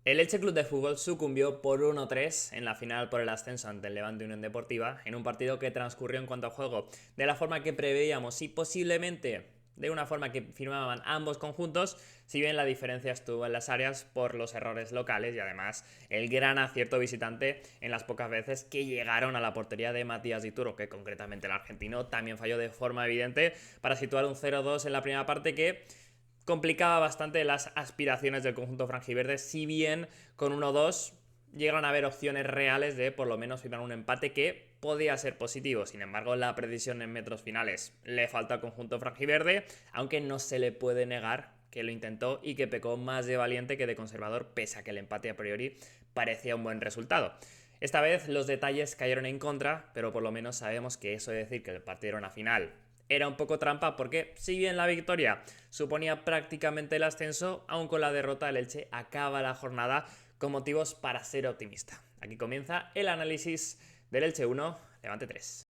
El Elche Club de Fútbol sucumbió por 1-3 en la final por el ascenso ante el Levante Unión Deportiva, en un partido que transcurrió en cuanto a juego de la forma que preveíamos y posiblemente de una forma que firmaban ambos conjuntos, si bien la diferencia estuvo en las áreas por los errores locales y además el gran acierto visitante en las pocas veces que llegaron a la portería de Matías Dituro, que concretamente el argentino también falló de forma evidente para situar un 0-2 en la primera parte que complicaba bastante las aspiraciones del conjunto franjiverde, si bien con 1-2 llegaron a haber opciones reales de por lo menos firmar un empate que podía ser positivo. Sin embargo, la precisión en metros finales le falta al conjunto franjiverde, aunque no se le puede negar que lo intentó y que pecó más de valiente que de conservador, pese a que el empate a priori parecía un buen resultado. Esta vez los detalles cayeron en contra, pero por lo menos sabemos que eso de decir que el partido era una final era un poco trampa, porque si bien la victoria suponía prácticamente el ascenso, aún con la derrota el Elche acaba la jornada con motivos para ser optimista. Aquí comienza el análisis del Elche 1, Levante 3.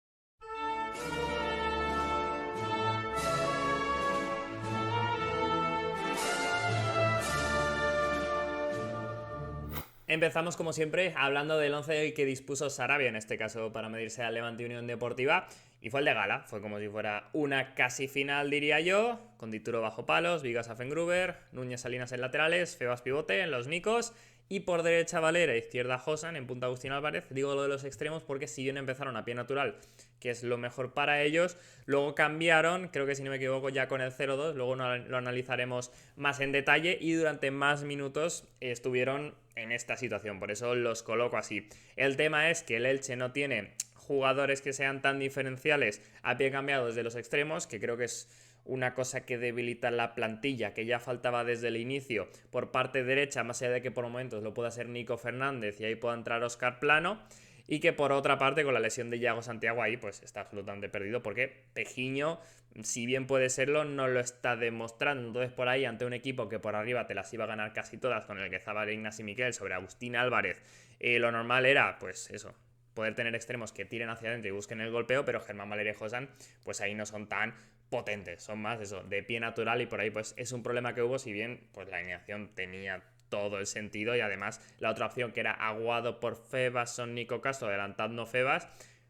Empezamos como siempre hablando del 11 que dispuso Sarabia, en este caso para medirse al Levante Unión Deportiva, y fue el de gala. Fue como si fuera una casi final, diría yo, con Dituro bajo palos, Vigas Affengruber, Núñez Salinas en laterales, Febas pivote en los Nicos, y por derecha Valera, izquierda Josan, en punta Agustín Álvarez. Digo lo de los extremos porque si bien empezaron a pie natural, que es lo mejor para ellos, luego cambiaron, creo que si no me equivoco ya con el 0-2, luego lo analizaremos más en detalle, y durante más minutos estuvieron en esta situación, por eso los coloco así. El tema es que el Elche no tiene jugadores que sean tan diferenciales a pie cambiado desde los extremos, que creo que es una cosa que debilita la plantilla, que ya faltaba desde el inicio por parte derecha, más allá de que por momentos lo pueda hacer Nico Fernández y ahí pueda entrar Óscar Plano, y que por otra parte con la lesión de Iago Santiago ahí pues está absolutamente perdido, porque Pejiño, si bien puede serlo, no lo está demostrando. Entonces por ahí, ante un equipo que por arriba te las iba a ganar casi todas, con el que estaba Ignasi Miquel sobre Agustín Álvarez, lo normal era pues eso, poder tener extremos que tiren hacia adentro y busquen el golpeo, pero Germán Valeria y Josan pues ahí no son tan potentes, son más eso, de pie natural, y por ahí pues es un problema que hubo, si bien pues la alineación tenía todo el sentido, y además la otra opción que era Aguado por Febas, Son Nico Castro adelantando Febas,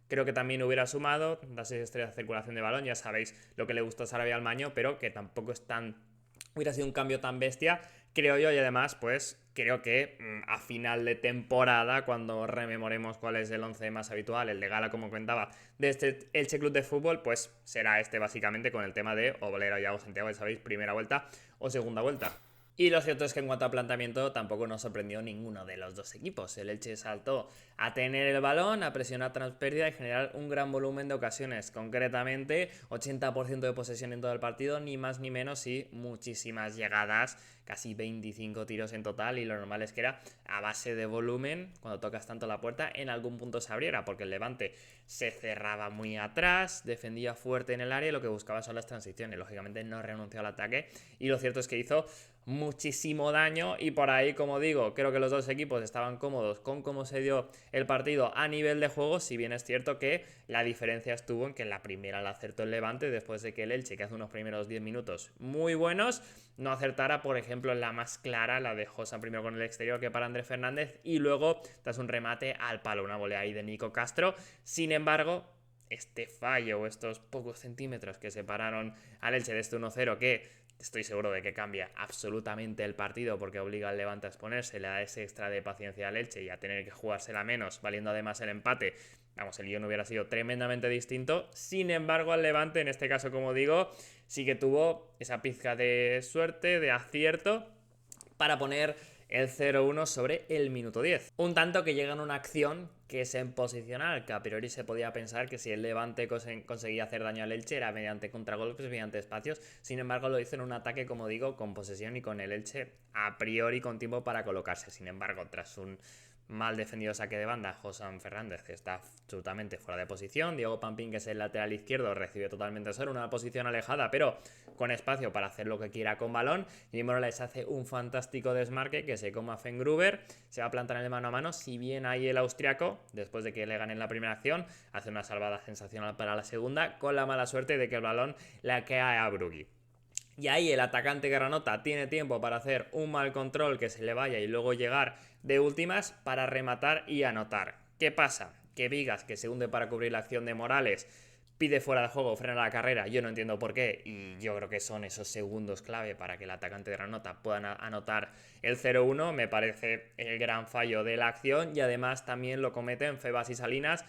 creo que también hubiera sumado las 6 estrellas de circulación de balón. Ya sabéis lo que le gustó a Sarabia al Maño, pero que tampoco es tan, hubiera sido un cambio tan bestia, creo yo. Y además pues creo que a final de temporada, cuando rememoremos cuál es el 11 más habitual, el de gala como comentaba, de este Elche Club de Fútbol, pues será este básicamente, con el tema de o Valera o Iago Santiago, ya sabéis, primera vuelta o segunda vuelta. Y lo cierto es que en cuanto a planteamiento tampoco nos sorprendió ninguno de los dos equipos. El Elche saltó a tener el balón, a presionar tras pérdida y generar un gran volumen de ocasiones. Concretamente, 80% de posesión en todo el partido, ni más ni menos, y muchísimas llegadas, casi 25 tiros en total, y lo normal es que era a base de volumen, cuando tocas tanto la puerta, en algún punto se abriera, porque el Levante se cerraba muy atrás, defendía fuerte en el área y lo que buscaba son las transiciones. Lógicamente no renunció al ataque, y lo cierto es que hizo muchísimo daño, y por ahí, como digo, creo que los dos equipos estaban cómodos con cómo se dio el partido a nivel de juego, si bien es cierto que la diferencia estuvo en que en la primera la acertó el Levante, después de que el Elche, que hace unos primeros 10 minutos muy buenos, no acertara, por ejemplo, en la más clara, la de Josa primero con el exterior que para Andrés Fernández, y luego tras un remate al palo, una volea ahí de Nico Castro. Sin embargo, este fallo o estos pocos centímetros que separaron al Elche de este 1-0, que estoy seguro de que cambia absolutamente el partido, porque obliga al Levante a exponerse, le da ese extra de paciencia al Elche y a tener que jugársela menos, valiendo además el empate. Vamos, el guión hubiera sido tremendamente distinto. Sin embargo, al Levante, en este caso, como digo, sí que tuvo esa pizca de suerte, de acierto, para poner el 0-1 sobre el minuto 10. Un tanto que llega en una acción que es en posicional, que a priori se podía pensar que si el Levante conseguía hacer daño al Elche era mediante contragolpes, mediante espacios. Sin embargo, lo hizo en un ataque, como digo, con posesión y con el Elche a priori con tiempo para colocarse. Sin embargo, tras un mal defendido saque de banda, Josan Fernández, que está absolutamente fuera de posición. Diego Pampín, que es el lateral izquierdo, recibe totalmente solo, una posición alejada, pero con espacio para hacer lo que quiera con balón. Y Morales hace un fantástico desmarque que se come a Fengruber, se va a plantar en el mano a mano. Si bien ahí el austriaco, después de que le ganen la primera acción, hace una salvada sensacional para la segunda, con la mala suerte de que el balón la cae a Brugui. Y ahí el atacante granota tiene tiempo para hacer un mal control que se le vaya y luego llegar de últimas para rematar y anotar. ¿Qué pasa? Que Vigas, que se hunde para cubrir la acción de Morales, pide fuera de juego, frena la carrera, yo no entiendo por qué, y yo creo que son esos segundos clave para que el atacante de Granota pueda anotar el 0-1, me parece el gran fallo de la acción, y además también lo cometen Febas y Salinas,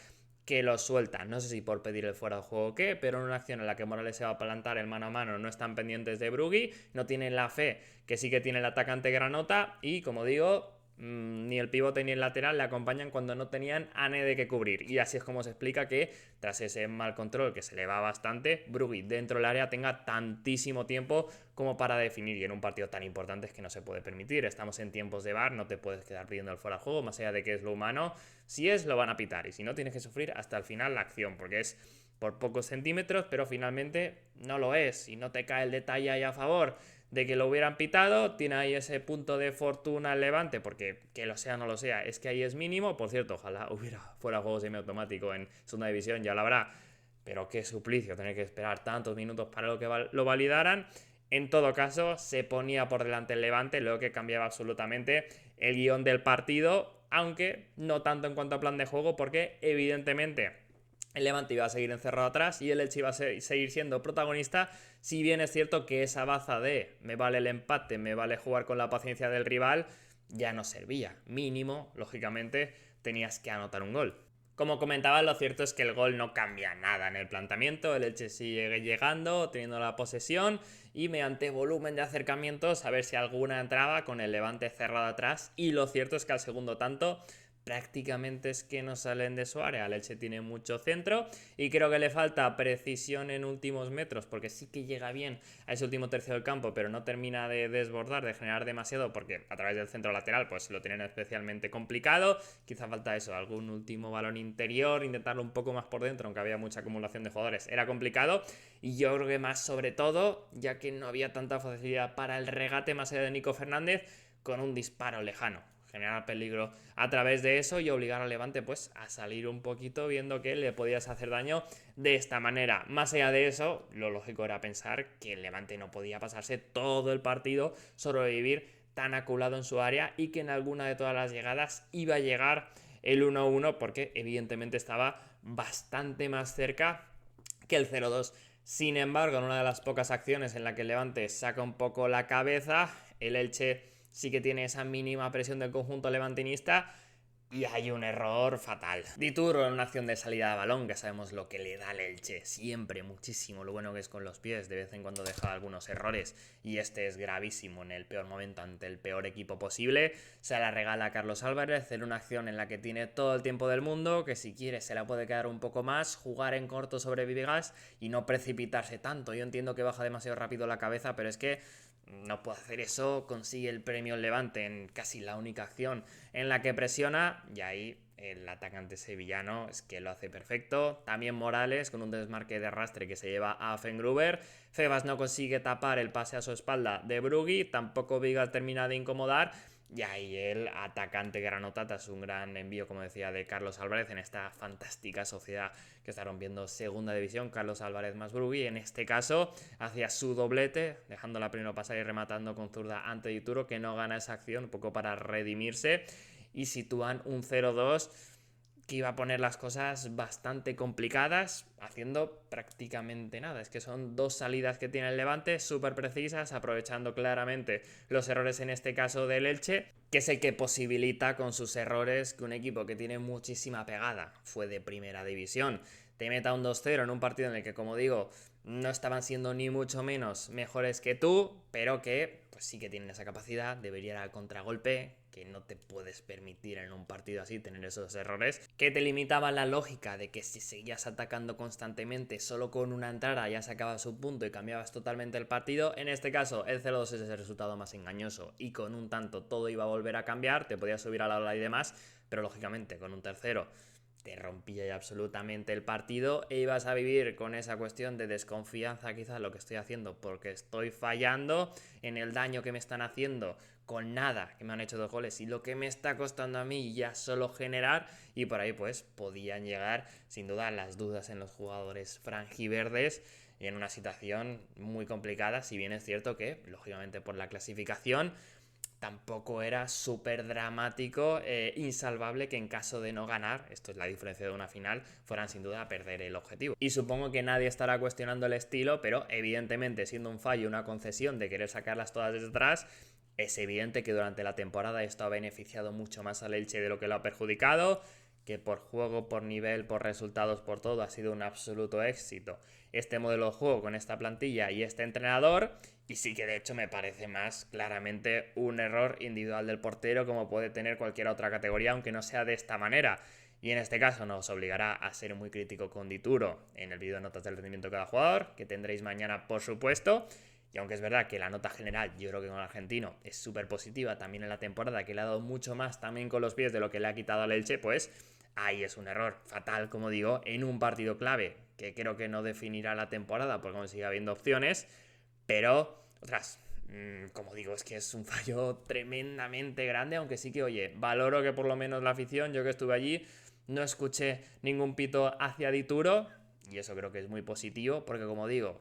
que lo sueltan, no sé si por pedir el fuera de juego o qué, pero en una acción en la que Morales se va a plantar el mano a mano, no están pendientes de Brugui, no tienen la fe que sí que tiene el atacante Granota, y como digo, ni el pivote ni el lateral le acompañan cuando no tenían a nadie que cubrir. Y así es como se explica que tras ese mal control que se le va bastante, Brugui dentro del área tenga tantísimo tiempo como para definir. Y en un partido tan importante es que no se puede permitir. Estamos en tiempos de VAR, no te puedes quedar pidiendo el fuera de juego, más allá de que es lo humano. Si es, lo van a pitar. Y si no, tienes que sufrir hasta el final la acción, porque es por pocos centímetros, pero finalmente no lo es. Y no te cae el detalle ahí a favor de que lo hubieran pitado, tiene ahí ese punto de fortuna el Levante, porque que lo sea o no lo sea, es que ahí es mínimo. Por cierto, ojalá hubiera fuera juego semiautomático en segunda división, ya lo habrá, pero qué suplicio tener que esperar tantos minutos para lo que lo validaran. En todo caso, se ponía por delante el Levante, lo que cambiaba absolutamente el guión del partido, aunque no tanto en cuanto a plan de juego, porque evidentemente el Levante iba a seguir encerrado atrás y el Elche iba a seguir siendo protagonista, si bien es cierto que esa baza de me vale el empate, me vale jugar con la paciencia del rival, ya no servía. Mínimo, lógicamente, tenías que anotar un gol. Como comentaba, lo cierto es que el gol no cambia nada en el planteamiento, el Elche sigue llegando, teniendo la posesión y mediante volumen de acercamientos a ver si alguna entraba con el Levante cerrado atrás, y lo cierto es que al segundo tanto prácticamente es que no salen de su área. El Elche tiene mucho centro y creo que le falta precisión en últimos metros, porque sí que llega bien a ese último tercio del campo, pero no termina de desbordar, de generar demasiado, porque a través del centro lateral pues lo tienen especialmente complicado. Quizá falta eso, algún último balón interior, intentarlo un poco más por dentro, aunque había mucha acumulación de jugadores, era complicado. Y yo creo que más sobre todo, ya que no había tanta facilidad para el regate más allá de Nico Fernández, con un disparo lejano, generar peligro a través de eso y obligar al Levante pues a salir un poquito, viendo que le podías hacer daño de esta manera. Más allá de eso, lo lógico era pensar que el Levante no podía pasarse todo el partido, sobrevivir tan aculado en su área, y que en alguna de todas las llegadas iba a llegar el 1-1, porque evidentemente estaba bastante más cerca que el 0-2. Sin embargo, en una de las pocas acciones en la que el Levante saca un poco la cabeza, el Elche sí que tiene esa mínima presión del conjunto levantinista y hay un error fatal. Dituro en una acción de salida de balón, que sabemos lo que le da al Elche, siempre muchísimo, lo bueno que es con los pies, de vez en cuando deja algunos errores, y este es gravísimo en el peor momento ante el peor equipo posible. Se la regala a Carlos Álvarez en una acción en la que tiene todo el tiempo del mundo, que si quiere se la puede quedar un poco más, jugar en corto sobre Vivegas y no precipitarse tanto. Yo entiendo que baja demasiado rápido la cabeza, pero es que no puede hacer eso, consigue el premio el Levante en casi la única acción en la que presiona, y ahí el atacante sevillano es que lo hace perfecto. También Morales con un desmarque de arrastre que se lleva a Fengruber. Febas no consigue tapar el pase a su espalda de Brugui, tampoco Vigas termina de incomodar. Y ahí el atacante Granota, tras un gran envío, como decía, de Carlos Álvarez en esta fantástica sociedad que está rompiendo segunda división, Carlos Álvarez más Brugui, en este caso hacía su doblete, dejando la primera pasar y rematando con zurda ante Dituro, que no gana esa acción, un poco para redimirse, y sitúan un 0-2 que iba a poner las cosas bastante complicadas, haciendo prácticamente nada. Es que son dos salidas que tiene el Levante, súper precisas, aprovechando claramente los errores en este caso del Elche, que es el que posibilita con sus errores que un equipo que tiene muchísima pegada, fue de primera división, te meta un 2-0 en un partido en el que, como digo, no estaban siendo ni mucho menos mejores que tú, pero que pues sí que tienen esa capacidad, debería ir al contragolpe, que no te puedes permitir en un partido así tener esos errores, que te limitaban la lógica de que si seguías atacando constantemente solo con una entrada ya sacabas su punto y cambiabas totalmente el partido. En este caso el 0-2 es el resultado más engañoso, y con un tanto todo iba a volver a cambiar, te podías subir a la ola y demás, pero lógicamente con un tercero te rompía ya absolutamente el partido e ibas a vivir con esa cuestión de desconfianza, quizás lo que estoy haciendo porque estoy fallando en el daño que me están haciendo con nada, que me han hecho 2 goles, y lo que me está costando a mí ya solo generar. Y por ahí pues podían llegar sin duda las dudas en los jugadores franjiverdes, y en una situación muy complicada, si bien es cierto que, lógicamente por la clasificación, tampoco era súper dramático, insalvable que en caso de no ganar, esto es la diferencia de una final, fueran sin duda a perder el objetivo. Y supongo que nadie estará cuestionando el estilo, pero evidentemente siendo un fallo, una concesión de querer sacarlas todas desde atrás, es evidente que durante la temporada esto ha beneficiado mucho más al Elche de lo que lo ha perjudicado, que por juego, por nivel, por resultados, por todo, ha sido un absoluto éxito este modelo de juego con esta plantilla y este entrenador, y sí que de hecho me parece más claramente un error individual del portero como puede tener cualquier otra categoría, aunque no sea de esta manera. Y en este caso nos obligará a ser muy crítico con Dituro en el vídeo de notas del rendimiento de cada jugador, que tendréis mañana por supuesto. Y aunque es verdad que la nota general, yo creo que con el argentino es súper positiva también en la temporada, que le ha dado mucho más también con los pies de lo que le ha quitado al Elche, pues ahí es un error fatal, como digo, en un partido clave, que creo que no definirá la temporada, porque aún sigue habiendo opciones, pero, otras, como digo, es que es un fallo tremendamente grande, aunque sí que, oye, valoro que por lo menos la afición, yo que estuve allí, no escuché ningún pito hacia Dituro, y eso creo que es muy positivo, porque como digo,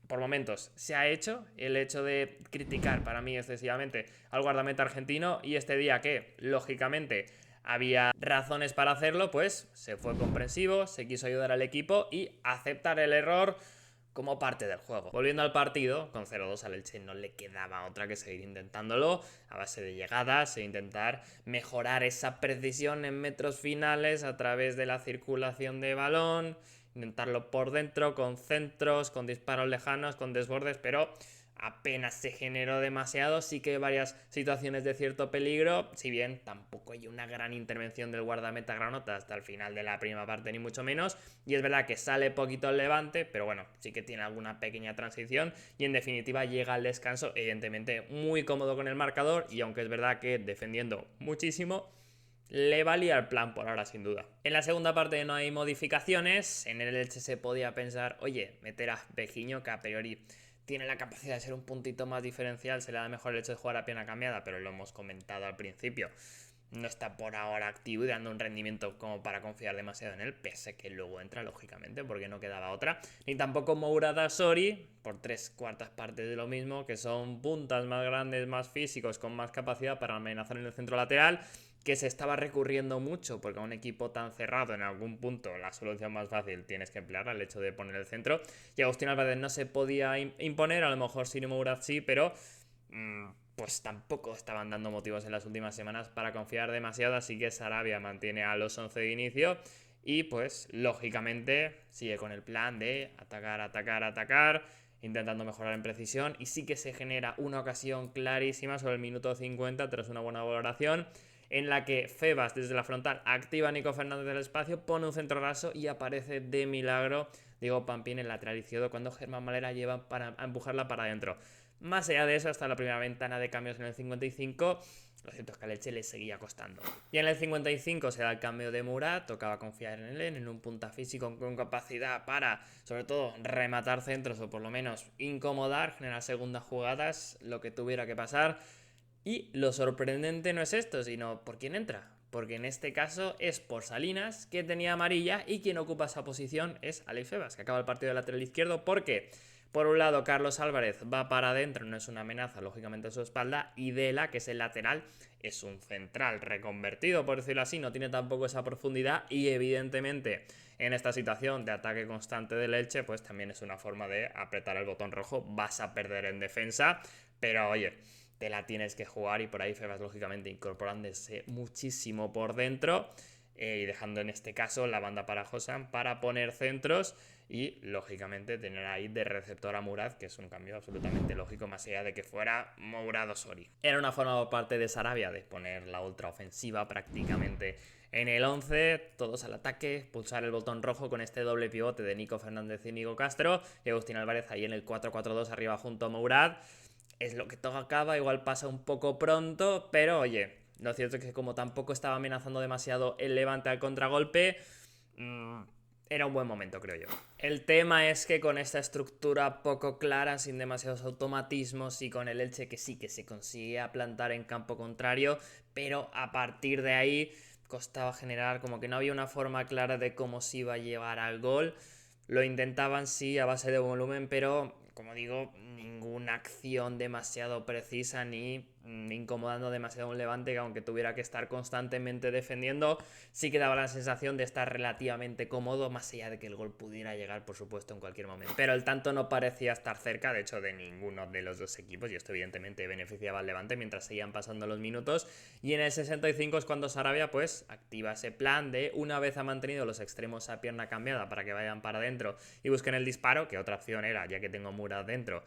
por momentos se ha hecho el hecho de criticar para mí excesivamente al guardameta argentino, y este día que, lógicamente, había razones para hacerlo, pues se fue comprensivo, se quiso ayudar al equipo y aceptar el error como parte del juego. Volviendo al partido, con 0-2 al Elche no le quedaba otra que seguir intentándolo a base de llegadas e intentar mejorar esa precisión en metros finales a través de la circulación de balón, intentarlo por dentro, con centros, con disparos lejanos, con desbordes, pero apenas se generó demasiado. Sí que hay varias situaciones de cierto peligro, si bien tampoco hay una gran intervención del guardameta granota hasta el final de la primera parte, ni mucho menos, y es verdad que sale poquito el Levante, pero bueno, sí que tiene alguna pequeña transición, y en definitiva llega al descanso, evidentemente muy cómodo con el marcador, y aunque es verdad que defendiendo muchísimo, le valía el plan por ahora, sin duda. En la segunda parte no hay modificaciones. En el Elche se podía pensar, oye, meter a Bejiño, que a priori tiene la capacidad de ser un puntito más diferencial, se le da mejor el hecho de jugar a pierna cambiada, pero lo hemos comentado al principio. No está por ahora activo y dando un rendimiento como para confiar demasiado en él, pese a que luego entra, lógicamente, porque no quedaba otra. Ni tampoco Mourad Sori, por 3/4 partes de lo mismo, que son puntas más grandes, más físicos, con más capacidad para amenazar en el centro lateral, que se estaba recurriendo mucho, porque a un equipo tan cerrado en algún punto la solución más fácil tienes que emplear el hecho de poner el centro, y Agustín Álvarez no se podía imponer, a lo mejor Siri Mourad sí, pero pues tampoco estaban dando motivos en las últimas semanas para confiar demasiado, así que Sarabia mantiene a los 11 de inicio y pues lógicamente sigue con el plan de atacar, atacar, atacar, intentando mejorar en precisión, y sí que se genera una ocasión clarísima sobre el minuto 50 tras una buena valoración, en la que Febas desde la frontal activa a Nico Fernández del espacio, pone un centro raso y aparece de milagro Diego Pampín en el lateral izquierdo cuando Germán Malera lleva a empujarla para adentro. Más allá de eso, hasta la primera ventana de cambios en el 55, lo cierto es que al Elche le seguía costando. Y en el 55 se da el cambio de Mourad, tocaba confiar en él, en un punta físico con capacidad para, sobre todo, rematar centros o por lo menos incomodar, generar segundas jugadas, lo que tuviera que pasar. Y lo sorprendente no es esto, sino por quién entra. Porque en este caso es por Salinas, que tenía amarilla, y quien ocupa esa posición es Alex Febas, que acaba el partido de lateral izquierdo, porque por un lado Carlos Álvarez va para adentro, no es una amenaza lógicamente a su espalda, y Dela, que es el lateral, es un central reconvertido, por decirlo así, no tiene tampoco esa profundidad, y evidentemente en esta situación de ataque constante del Elche, pues también es una forma de apretar el botón rojo, vas a perder en defensa, pero oye, te la tienes que jugar, y por ahí Febas lógicamente incorporándose muchísimo por dentro y dejando en este caso la banda para Hossam para poner centros y lógicamente tener ahí de receptor a Mourad, que es un cambio absolutamente lógico más allá de que fuera Mourad o Sori. Era una forma por parte de Sarabia de poner la ultraofensiva prácticamente en el 11, todos al ataque, pulsar el botón rojo con este doble pivote de Nico Fernández y Nico Castro, y Agustín Álvarez ahí en el 4-4-2 arriba junto a Mourad. Es lo que todo acaba, igual pasa un poco pronto, pero oye, lo cierto es que como tampoco estaba amenazando demasiado el Levante al contragolpe, era un buen momento, creo yo. El tema es que con esta estructura poco clara, sin demasiados automatismos, y con el Elche que sí que se conseguía plantar en campo contrario, pero a partir de ahí costaba generar, como que no había una forma clara de cómo se iba a llevar al gol. lo intentaban sí a base de volumen, pero como digo, ninguna acción demasiado precisa ni incomodando demasiado un Levante que aunque tuviera que estar constantemente defendiendo, sí que daba la sensación de estar relativamente cómodo, más allá de que el gol pudiera llegar, por supuesto, en cualquier momento. Pero el tanto no parecía estar cerca, de hecho, de ninguno de los dos equipos, y esto evidentemente beneficiaba al Levante mientras seguían pasando los minutos. Y en el 65 es cuando Sarabia pues activa ese plan de, una vez ha mantenido los extremos a pierna cambiada para que vayan para adentro y busquen el disparo, que otra opción era, ya que tengo Mura dentro,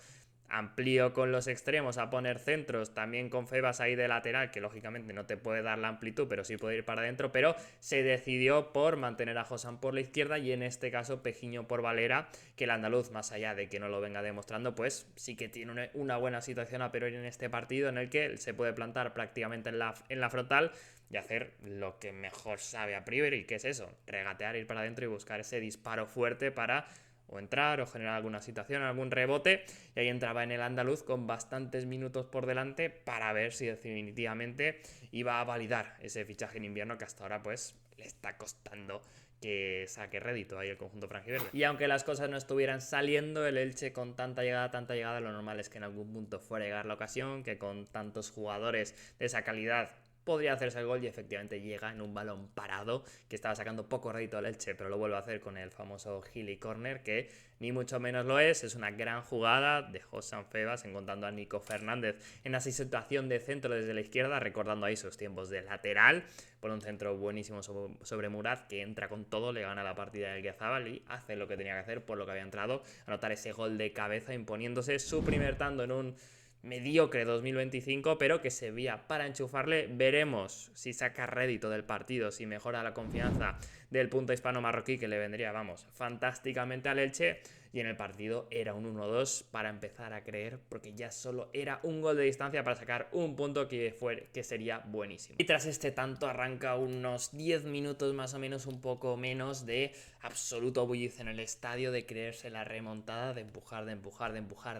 amplío con los extremos a poner centros, también con Febas ahí de lateral, que lógicamente no te puede dar la amplitud, pero sí puede ir para adentro, pero se decidió por mantener a Josán por la izquierda y en este caso Pejiño por Valera, que el andaluz, más allá de que no lo venga demostrando, pues sí que tiene una buena situación a priori en este partido en el que se puede plantar prácticamente en la frontal y hacer lo que mejor sabe a priori, que es eso, regatear, ir para adentro y buscar ese disparo fuerte para o entrar o generar alguna situación, algún rebote, y ahí entraba en el andaluz con bastantes minutos por delante para ver si definitivamente iba a validar ese fichaje en invierno que hasta ahora pues le está costando que saque rédito ahí el conjunto franjiverde. Y aunque las cosas no estuvieran saliendo, el Elche con tanta llegada, lo normal es que en algún punto fuera a llegar la ocasión, que con tantos jugadores de esa calidad podría hacerse el gol y efectivamente llega en un balón parado que estaba sacando poco rédito al Elche, pero lo vuelve a hacer con el famoso Gili Corner, que ni mucho menos lo es una gran jugada de Josán Febas encontrando a Nico Fernández en esa situación de centro desde la izquierda, recordando ahí sus tiempos de lateral, por un centro buenísimo sobre Murad, que entra con todo, le gana la partida del Guiazábal y hace lo que tenía que hacer por lo que había entrado, anotar ese gol de cabeza imponiéndose su primer tanto en un mediocre 2025, pero que servía para enchufarle. Veremos si saca rédito del partido, si mejora la confianza del punto hispano-marroquí, que le vendría, vamos, fantásticamente al Elche. Y en el partido era un 1-2 para empezar a creer, porque ya solo era un gol de distancia para sacar un punto que sería buenísimo. Y tras este tanto arranca unos 10 minutos más o menos, un poco menos, de absoluto bullicio en el estadio, de creerse la remontada, de empujar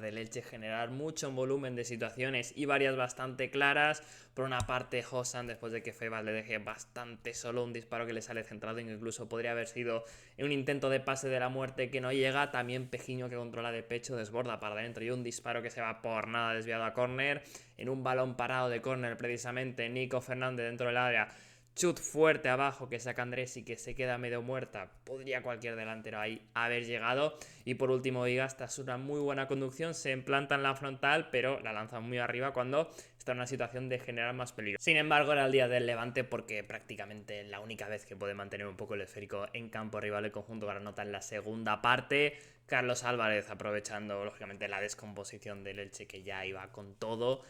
del Elche, generar mucho volumen de situaciones y varias bastante claras. Por una parte, Josán, después de que Febas le deje bastante solo, un disparo que le sale centrado, incluso podría haber sido un intento de pase de la muerte que no llega. También Pejiño, que controla de pecho, desborda para adentro y un disparo que se va por nada desviado a córner. En un balón parado de córner, precisamente, Nico Fernández dentro del área, chut fuerte abajo que saca Andrés y que se queda medio muerta. Podría cualquier delantero ahí haber llegado. Y por último, Vigas, tras una muy buena conducción, se implanta en la frontal, pero la lanza muy arriba cuando está en una situación de generar más peligro. Sin embargo, era el día del Levante, porque prácticamente la única vez que puede mantener un poco el esférico en campo rival el conjunto granota en la segunda parte. Carlos Álvarez, aprovechando lógicamente la descomposición del Elche, que ya iba con todo,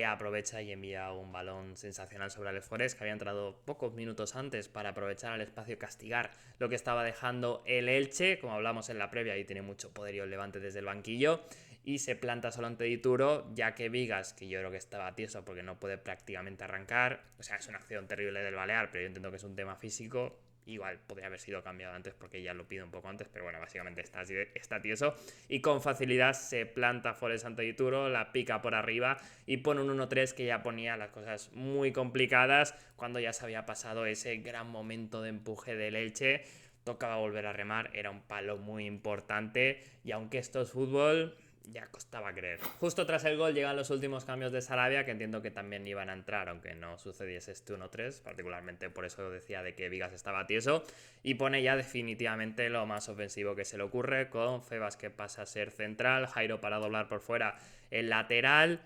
aprovecha y envía un balón sensacional sobre Alex Forés, que había entrado pocos minutos antes para aprovechar el espacio y castigar lo que estaba dejando el Elche. Como hablamos en la previa, ahí tiene mucho poderío el Levante desde el banquillo, y se planta solo ante Dituro, ya que Vigas, que yo creo que estaba tieso porque no puede prácticamente arrancar, o sea, es una acción terrible del Balear, pero yo entiendo que es un tema físico. Igual podría haber sido cambiado antes porque ya lo pido un poco antes, pero bueno, básicamente está tieso. Y con facilidad se planta Forés ante Dituro, la pica por arriba y pone un 1-3 que ya ponía las cosas muy complicadas cuando ya se había pasado ese gran momento de empuje del Elche. Tocaba volver a remar, era un palo muy importante y aunque esto es fútbol, ya costaba creer. Justo tras el gol llegan los últimos cambios de Sarabia, que entiendo que también iban a entrar, aunque no sucediese este 1-3, particularmente por eso decía de que Vigas estaba tieso, y pone ya definitivamente lo más ofensivo que se le ocurre, con Febas que pasa a ser central, Jairo para doblar por fuera el lateral,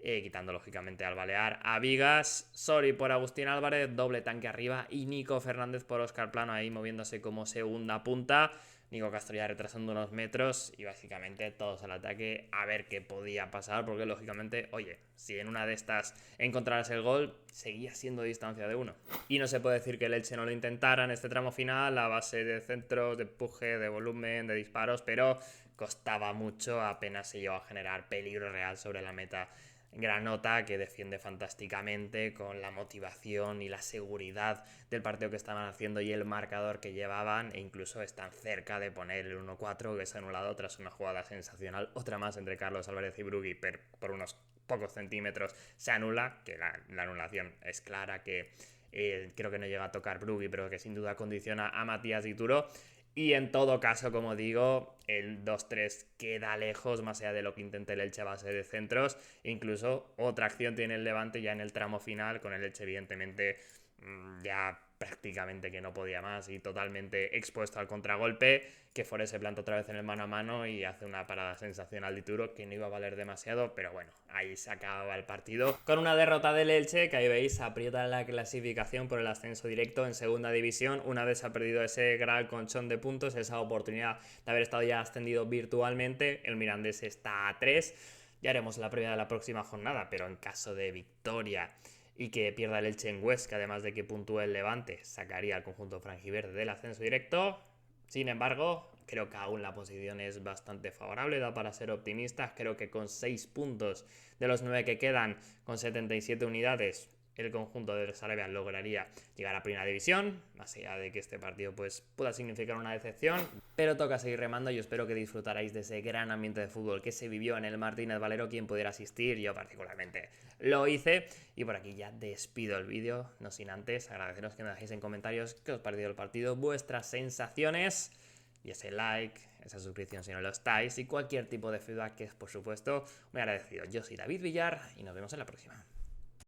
quitando lógicamente al Balear a Vigas, Sori por Agustín Álvarez, doble tanque arriba, y Nico Fernández por Óscar Plano ahí moviéndose como segunda punta. Nico Castro ya retrasando unos metros y básicamente todos al ataque a ver qué podía pasar, porque lógicamente, oye, si en una de estas encontraras el gol, seguía siendo distancia de uno. Y no se puede decir que el Elche no lo intentara en este tramo final a base de centros, de empuje, de volumen, de disparos, pero costaba mucho, apenas se llegó a generar peligro real sobre la meta granota, que defiende fantásticamente con la motivación y la seguridad del partido que estaban haciendo y el marcador que llevaban, e incluso están cerca de poner el 1-4 que se ha anulado tras una jugada sensacional, otra más entre Carlos Álvarez y Brugui, pero por unos pocos centímetros se anula, que la anulación es clara, que creo que no llega a tocar Brugui, pero que sin duda condiciona a Matías Dituro. Y en todo caso, como digo, el 2-3 queda lejos, más allá de lo que intente el Elche a base de centros. Incluso otra acción tiene el Levante ya en el tramo final, con el Elche evidentemente ya prácticamente que no podía más y totalmente expuesto al contragolpe, que Forés se planta otra vez en el mano a mano y hace una parada sensacional de Turo que no iba a valer demasiado, pero bueno, ahí se acababa el partido con una derrota del Elche, que ahí veis aprieta la clasificación por el ascenso directo en segunda división. Una vez ha perdido ese gran colchón de puntos, esa oportunidad de haber estado ya ascendido virtualmente, el Mirandés está a 3. Ya haremos la previa de la próxima jornada, pero en caso de victoria y que pierda el Elche en Huesca, además de que puntúe el Levante, sacaría al conjunto franjiverde del ascenso directo. Sin embargo, creo que aún la posición es bastante favorable, da para ser optimistas. Creo que con 6 puntos de los 9 que quedan, con 77 unidades, el conjunto de Sarabia lograría llegar a primera división, más allá de que este partido pues pueda significar una decepción, pero toca seguir remando y espero que disfrutarais de ese gran ambiente de fútbol que se vivió en el Martínez Valero. Quien pudiera asistir, yo particularmente lo hice, y por aquí ya despido el vídeo, no sin antes agradeceros que me dejéis en comentarios qué os pareció el partido, vuestras sensaciones, y ese like, esa suscripción si no lo estáis, y cualquier tipo de feedback que es por supuesto muy agradecido. Yo soy David Villar y nos vemos en la próxima.